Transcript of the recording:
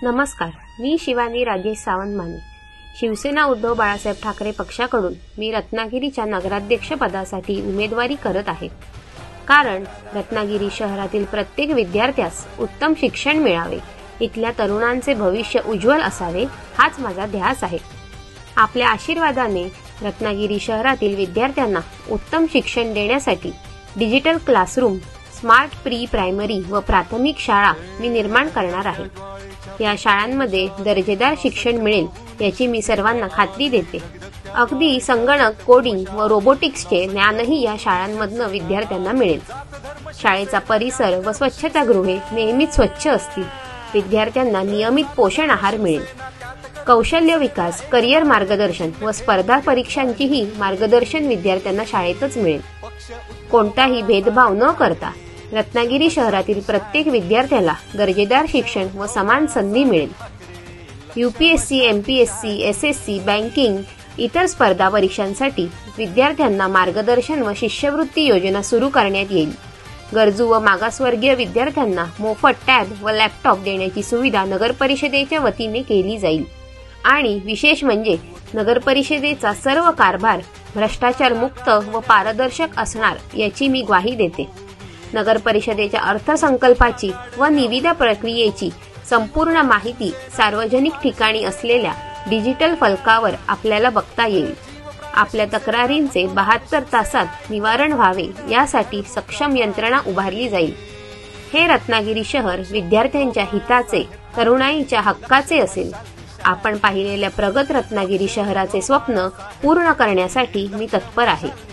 नमस्कार, मी शिवानी राजेश सावंत माने. शिवसेना उद्धव बाळासाहेब ठाकरे पक्षाकडून मी रत्नागिरीच्या नगराध्यक्ष पदासाठी उमेदवारी करत आहे. कारण रत्नागिरी शहरातील प्रत्येक विद्यार्थ्यास उत्तम शिक्षण मिळावे, इथल्या तरुणांचे भविष्य उज्ज्वल असावे, हाच माझा ध्यास आहे. आपल्या आशीर्वादाने रत्नागिरी शहरातील विद्यार्थ्यांना उत्तम शिक्षण देण्यासाठी digital classroom, smart pre primary व प्राथमिक शाळा मी निर्माण करणार आहे. या शाळांमध्ये दर्जेदार शिक्षण मिळेल याची मी सर्वांना खात्री देते. अगदी संगणक, कोडिंग व रोबोटिक्सचे ज्ञानही या शाळांमधनं विद्यार्थ्यांना मिळेल. शाळेचा परिसर व स्वच्छतागृहे नेहमीच स्वच्छ असतील. विद्यार्थ्यांना नियमित पोषण आहार मिळेल. कौशल्य विकास, करिअर मार्गदर्शन व स्पर्धा परीक्षांचीही मार्गदर्शन विद्यार्थ्यांना शाळेतच मिळेल. कोणताही भेदभाव न करता रत्नागिरी शहरातील प्रत्येक विद्यार्थ्याला दर्जेदार शिक्षण व समान संधी मिळेल. UPSC, MPSC, SSC, बँकिंग इतर स्पर्धा परीक्षांसाठी विद्यार्थ्यांना मार्गदर्शन व शिष्यवृत्ती योजना सुरू करण्यात येईल. गरजू व मागासवर्गीय विद्यार्थ्यांना मोफत टॅब व लॅपटॉप देण्याची सुविधा नगरपरिषदेच्या वतीने केली जाईल. आणि विशेष म्हणजे नगरपरिषदेचा सर्व कारभार भ्रष्टाचार मुक्त व पारदर्शक असणार याची मी ग्वाही देते. नगरपरिषदेच्या अर्थसंकल्पाची व निविदा प्रक्रियेची संपूर्ण माहिती सार्वजनिक ठिकाणी असलेल्या डिजिटल फलकावर आपल्याला बघता येईल. आपल्या तक्रारींचे 72 तासात निवारण व्हावे यासाठी सक्षम यंत्रणा उभारली जाईल. हे रत्नागिरी शहर विद्यार्थ्यांच्या हिताचे, तरुणाईच्या हक्काचे असेल. आपण पाहिलेल्या प्रगत रत्नागिरी शहराचे स्वप्न पूर्ण करण्यासाठी मी तत्पर आहे.